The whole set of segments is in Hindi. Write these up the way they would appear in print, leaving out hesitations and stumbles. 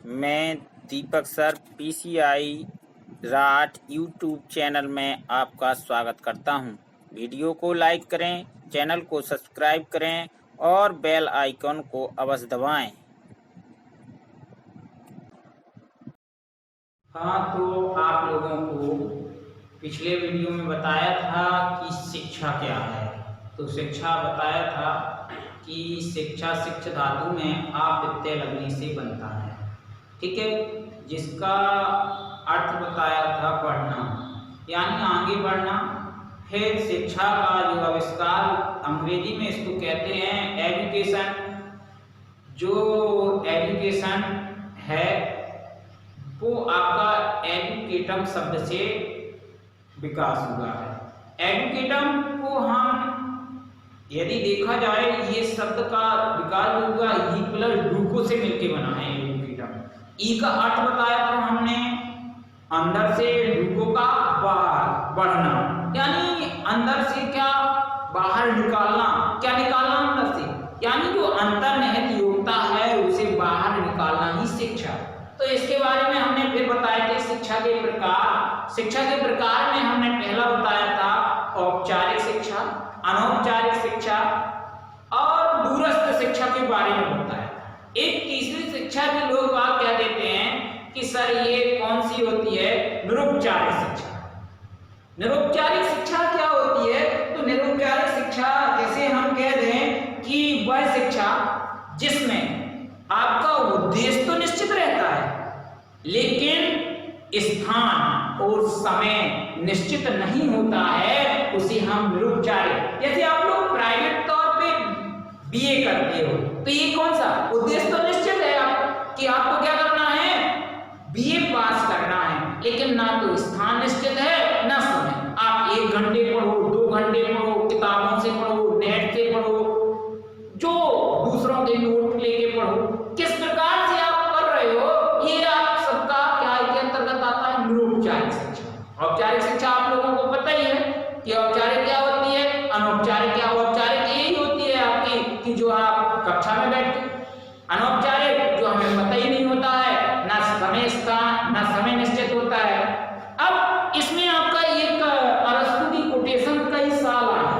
मैं दीपक सर पीसीआई राठ यूट्यूब चैनल में आपका स्वागत करता हूं। वीडियो को लाइक करें, चैनल को सब्सक्राइब करें और बेल आइकन को अवश्य दबाएं। हाँ, तो आप लोगों को पिछले वीडियो में बताया था कि शिक्षा क्या है। तो शिक्षा बताया था कि शिक्षा शिक्ष धातु में आप प्रत्यय लगने से बनता है, ठीक है, जिसका अर्थ बताया था पढ़ना, यानी आगे बढ़ना। फिर शिक्षा का जो आविष्कार, अंग्रेजी में इसको कहते हैं एजुकेशन। जो एजुकेशन है वो आपका एजुकेटम शब्द से विकास हुआ है। एजुकेटम को हम यदि देखा जाए, ये शब्द का विकास हुआ ई प्लस डूको से मिलकर बना है एजुकेटम। ई का अर्थ बताया था हमने अंदर से, डूको का बाहर बढ़ना, यानी अंदर से क्या बाहर निकालना। क्या निकालना अंदर से, यानी जो अंतर्निहित योग्यता है उसे बाहर निकालना ही शिक्षा। तो इसके बारे में हमने फिर बताए थे शिक्षा के प्रकार। शिक्षा के प्रकार में हमने पहला बताया था औपचारिक शिक्षा, अनौपचारिक शिक्षा और दूरस्थ शिक्षा के बारे में बताया। एक तीसरी शिक्षा के लोग बात क्या देते हैं कि सर ये कौन सी होती है, निरुपचारिक शिक्षा। निरुपचारिक शिक्षा क्या होती है? तो निरुपचारिक शिक्षा जैसे हम कह दें कि वह शिक्षा जिसमें आपका उद्देश्य तो निश्चित रहता है लेकिन स्थान और समय निश्चित नहीं होता है, उसे हम निरुपचारिक। जैसे आप लोग प्राइवेट तौर पे बीए करते हो तो ये कौन सा उद्देश्य तो निश्चित है आप कि आपको क्या करना है, बीए पास करना है, लेकिन ना तो स्थान निश्चित है ना समय। आप 1 घंटे पढ़ो, 2 घंटे पढ़ो, किताबों से पढ़ो, नेट से पढ़ो, जो दूसरों के नोट लेके पढ़ो, किस प्रकार से आप कर रहे हो, ये आप सबका क्या के अंतर्गत आता है, निरुपचारिक शिक्षा। औपचारिक शिक्षा आप लोगों को पता ही है कि औपचारिक क्या होती है, अनौपचारिक क्या। औपचारिक यही होती है आपकी कि जो आप कक्षा में बैठते, अनौपचारिक जो हमें पता ही नहीं होता है, ना समय स्थान ना समय निश्चित होता है। अब इसमें आपका एक अरस्तु की कोटेशन कई साल आए।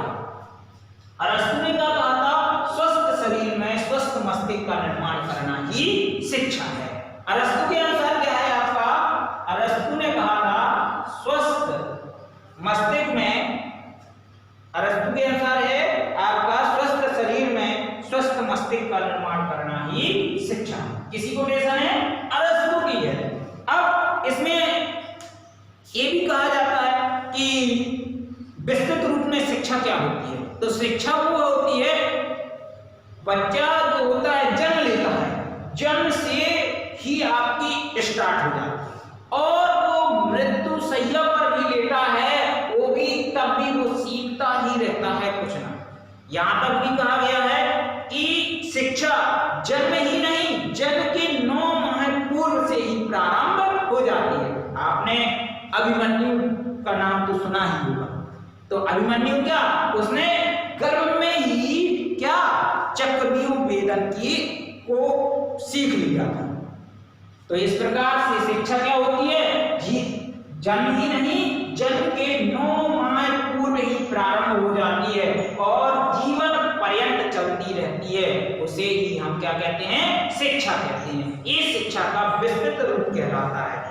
अरस्तु ने क्या कहा था, स्वस्थ शरीर में स्वस्थ मस्तिष्क का निर्माण करना ही शिक्षा है। अरस्तु के अनुसार क्या है आपका, अरस्तु ने कहा था स्वस्थ मस्तिष्क में, अरस्तु के अनुसार है आपका स्वस्थ शरीर में स्वस्थ मस्तिष्क का निर्माण करना ही शिक्षा। किसी कोटेशन है, अरस्तु की है। अब इसमें ये भी कहा जाता है कि विस्तृत रूप में शिक्षा क्या होती है। तो शिक्षा वो होती है, बच्चा जो होता है जन्म लेता है, जन्म से ही आपकी स्टार्ट हो जाती है और वो मृत्यु शैया पर भी लेटा है, वो भी तब भी वो सीखता ही रहता है कुछ ना। यहां तक भी कहा गया है कि शिक्षा जन्म ही नहीं, जन्म के 9 माह पूर्व से ही प्रारंभ हो जाती है। आपने अभिमन्यु का नाम तो सुना ही होगा। तो अभिमन्यु क्या, उसने गर्भ में ही क्या चक्रव्यूह वेदन की को सीख लिया था। तो इस प्रकार से शिक्षा क्या होती है, जन्म ही नहीं, जन्म के 9 माह पूर्व ही प्रारंभ हो जाती है और जीवन पर्यंत चलती रहती है। उसे ही हम क्या कहते हैं, शिक्षा कहते हैं। ये शिक्षा का विस्तृत रूप कहलाता है।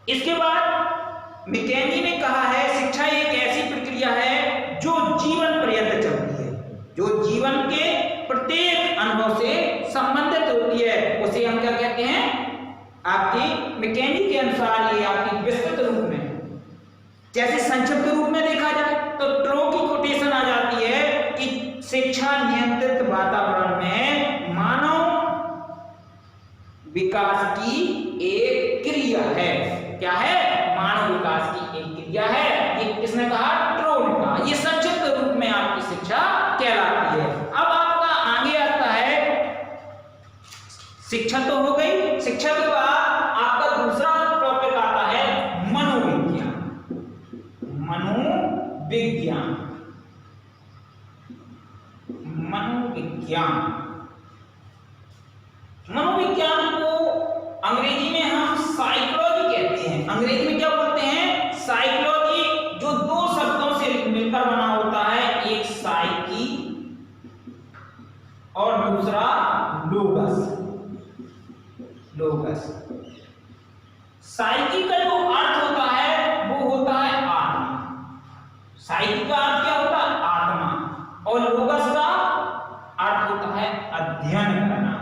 इसके बाद मैकेंजी ने कहा है शिक्षा एक ऐसी प्रक्रिया है जो जीवन पर्यंत चलती है, जो जीवन के प्रत्येक अनुभव से संबंधित होती है, उसे हम क्या कहते हैं, आपकी मैकेंजी के अनुसार ये आपकी विस्तृत रूप में। जैसे संक्षिप्त रूप में देखा जाए तो ट्रो की कोटेशन आ जाती है कि शिक्षा नियंत्रित वातावरण में मानव विकास की एक क्रिया है। क्या है, मानव विकास की एक क्रिया है। ये किसने कहा, ट्रो ने कहा। ये संक्षिप्त रूप में आपकी शिक्षा कहलाती है। अब आपका आगे आता है, शिक्षा तो हो गई, शिक्षा के बाद आपका दूसरा टॉपिक आता है मनोविज्ञान। मनोविज्ञान, मनोविज्ञान, मनोविज्ञान को अंग्रेजी में क्या बोलते हैं? साइकोलॉजी, जो दो शब्दों से मिलकर बना होता है, एक साइकी और दूसरा लोगस। लोगस, साइकी का जो अर्थ होता है वो होता है आत्मा। साइकी का अर्थ क्या होता है? आत्मा। और लोगस का अर्थ होता है अध्ययन करना,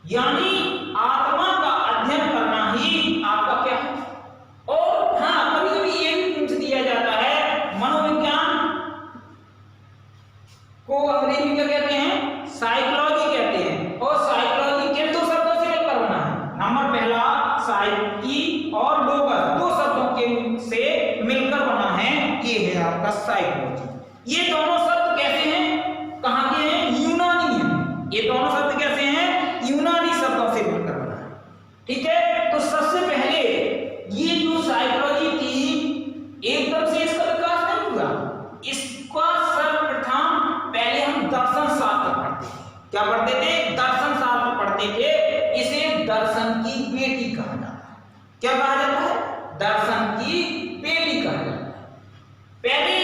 यानी आत्मा का अध्ययन करना ही आपका क्या है। और हाँ, कभी कभी ये भी पूछ दिया जाता है, मनोविज्ञान को अंग्रेजी में क्या कहते हैं? साइकोलॉजी कहते हैं। और साइकोलॉजी किन दो शब्दों से मिलकर बना है? नंबर पहला साइकी और लोगस, दो शब्दों के से मिलकर बना है, ये है आपका साइकोलॉजी। ये दोनों शब्द कैसे हैं? कहां के हैं? यूनानी हैं। ये दोनों शब्द कैसे हैं? यूनानी शब्दों से मिलकर बना है। ठीक है, तो सबसे पहले ये जो साइकोलॉजी थी, एकदम से इसका विकास नहीं हुआ। इसका सर्वप्रथम पहले हम दर्शन शास्त्र पढ़ते थे। क्या पढ़ते थे? दर्शन शास्त्र पढ़ते थे। इसे दर्शन की बेटी कहा जाता है। क्या कहा जाता है? दर्शन की बेटी कहा जाता है। पहले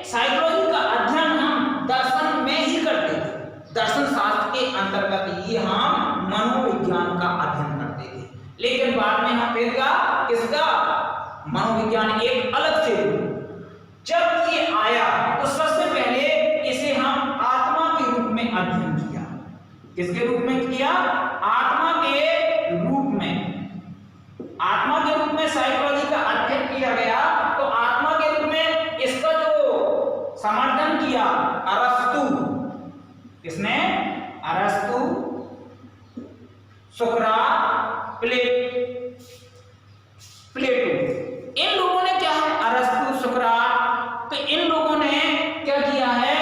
साइकोलॉजी का अध्ययन हम दर्शन में ही करते थे। दर्शन शास्त्र के अंतर्गत ही हम मनोविज्ञान का अध्ययन करते थे। लेकिन बाद में हम फिर किसका? मनोविज्ञान एक अलग से जब ये आया तो सबसे पहले इसे हम आत्मा के रूप में अध्ययन किया। किसके रूप में किया? आत्मा के रूप में। आत्मा के रूप में साइकोलॉजी का अध्ययन किया गया। तो आत्मा के रूप में इसका जो समर्थन किया अरस्तु, किसने? अरस्तु, सुकरात, प्लेटो, इन लोगों ने क्या है? अरस्तु, सुकरात, तो इन लोगों ने क्या किया है?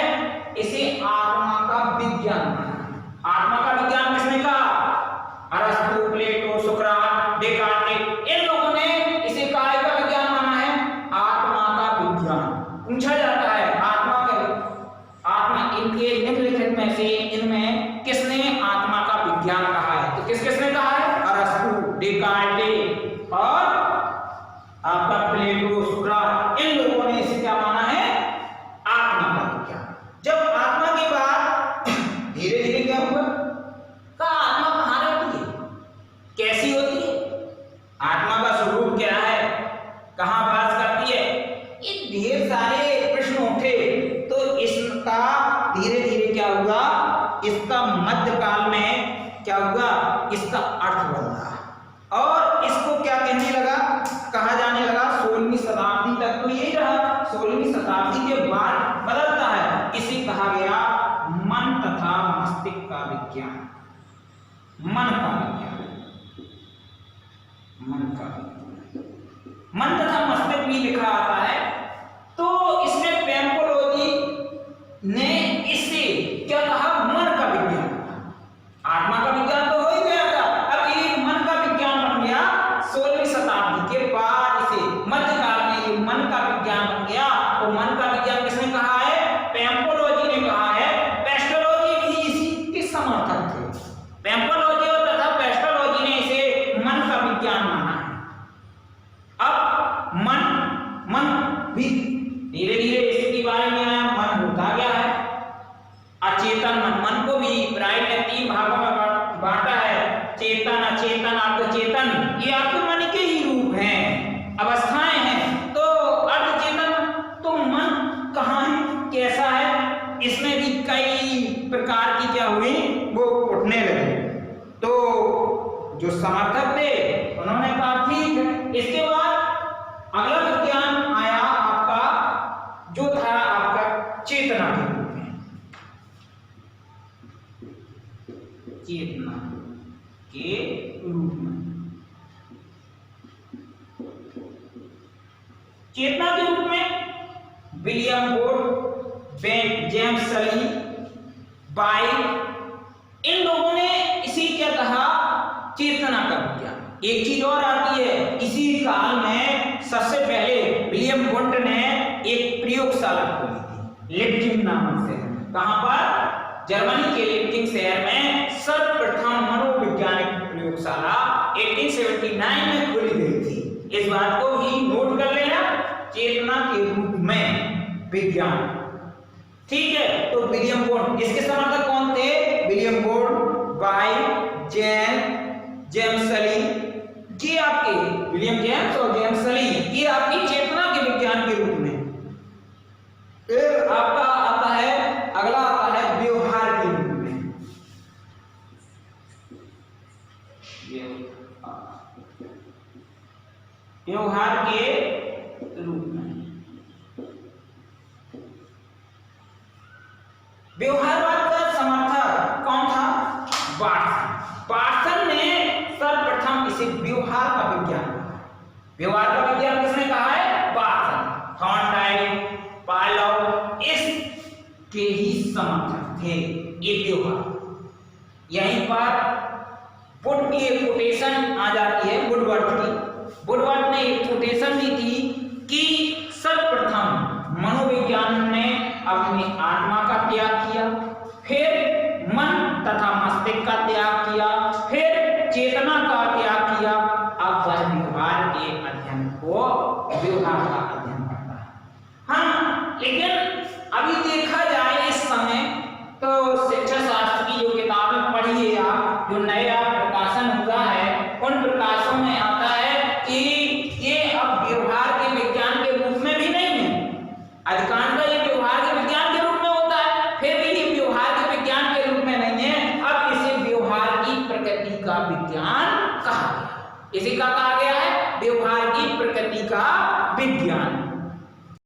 इसे आत्मा का विज्ञान माना। आत्मा का विज्ञान किसने कहा? अरस्तु, प्लेटो, सुकरात, डेकार्ट, इन लोगों ने इसे काय का विज्ञान माना है? आत्मा का विज्ञान। पूछा जाता है आत्मा इनके निम्नलिखित में से इनमें किसने आत्मा का विज्ञान कहा है? तो किसने कहा है? अरस्तु, डेकार्ट और आपका प्लेटो, सुकरात, इन लोगों ने इसे क्या माना है? आत्मा का विज्ञान। जब आत्मा के बाद धीरे धीरे क्या हुआ? आत्मा कहां रहती है? कैसी होती है? आत्मा का स्वरूप क्या है? कहां वास करती है? ये ढेर सारे प्रश्न उठे। तो इसका धीरे धीरे क्या हुआ? इसका मध्यकाल में क्या हुआ? इसका अर्थ बदला और इसको क्या कहने लगा? कहा जाने लगा 16वीं शताब्दी तक तो यही रहा। 16वीं शताब्दी के बाद बदलता है। इसे कहा गया मन तथा मस्तिष्क का विज्ञान। मन का विज्ञान, मन का विज्ञान, मन तथा मस्तिष्क भी लिखा आता है। तो इसमें पैम्पोलोजी ने इसे क्या कहा? मन का विज्ञान। आत्मा का विज्ञान तो हो ही गया था, अब ये मन का विज्ञान बन गया। 16वीं शताब्दी के बाद इसे मध्यकाल में ये मन का विज्ञान बन गया। तो मन का विज्ञान किसने कहा है? पैम्पोलोजी ने कहा है। पेस्टोलॉजी भी इसी के समर्थक थे। पैम्पोलोजी और तथा पेस्टोलॉजी ने इसे मन का विज्ञान माना है। अब मन भी धीरे धीरे इसके बारे में आया। मन होता क्या है? अचेतन मन को भी ब्राइट ने 3 भागों में बांटा है। चेतन, अचेतन, अर्धचेतन, ये आपके मन के ही रूप हैं, अवस्थाएं हैं। तो अर्धचेतन तो मन कहाँ है? कैसा है? इसमें भी कई प्रकार की क्या हुई? वो उठने लगे। तो जो समर्थक थे उन्होंने कहा ठीक है। इसके बाद अगला विज्ञान आया आपका, जो था आपका चेतना के रूप में। चेतना के रूप में, चेतना के रूप में विलियम बोर्ड, जेम्स सली, बाइक, इन लोगों ने इसी क्या कहा? चेतना का विज्ञान। एक चीज और आती है, इसी काल में सबसे पहले विलियम बोर्ड ने एक प्रयोगशाला खोली थी लिप्जिंग नामक शहर में। कहां पर? जर्मनी के लिप्जिंग शहर में सर्वप्रथम मनोवैज्ञानिक प्रयोगशाला 1879 में खोली गई थी। इस बात विज्ञान। ठीक है, तो विलियम बोर्ड, इसके समर्थक कौन थे? विलियम बोर्ड, बाय जेम्स सली, ये आपके विलियम जेम्स और जेम्स सली, ये आपकी चेतना के विज्ञान के रूप में। फिर आपका आता है, अगला आता है व्यवहार के रूप में। व्यवहार के रूप में व्यवहारवाद का समर्थक कौन था? वाटसन। वाटसन ने सर्वप्रथम इसे व्यवहार का विज्ञान कहा। व्यवहार का विज्ञान किसने कहा है? वाटसन। थॉर्नडाइक, पावलोव इसके ही समर्थक थे ये व्यवहार। यहीं पर वुड की एक कोटेशन आ जाती है, वुडवर्थ की। वुडवर्थ ने एक कोटेशन दी थी कि सर्वप्रथम मनोविज्ञान ने अपनी आत्मा का त्याग किया, फिर मन तथा मस्तिष्क का त्याग किया, फिर चेतना का त्याग किया, अब वह व्यवहार के अध्ययन को व्यवहार का अध्ययन करता है। हाँ, लेकिन अभी देखा जाए इस समय तो शिक्षा शास्त्र की जो किताबें पढ़िए आप, जो नया प्रकाशन हुआ है, उन प्रकाशों में आता है कि ये अब व्यवहार के विज्ञान के रूप में भी नहीं है। अधिकांश ये व्यवहार के विज्ञान के रूप में होता है, फिर भी ये व्यवहार के विज्ञान के रूप में नहीं है। अब इसे व्यवहार की प्रकृति का विज्ञान कहा गया। इसी का कहा गया है व्यवहार की प्रकृति का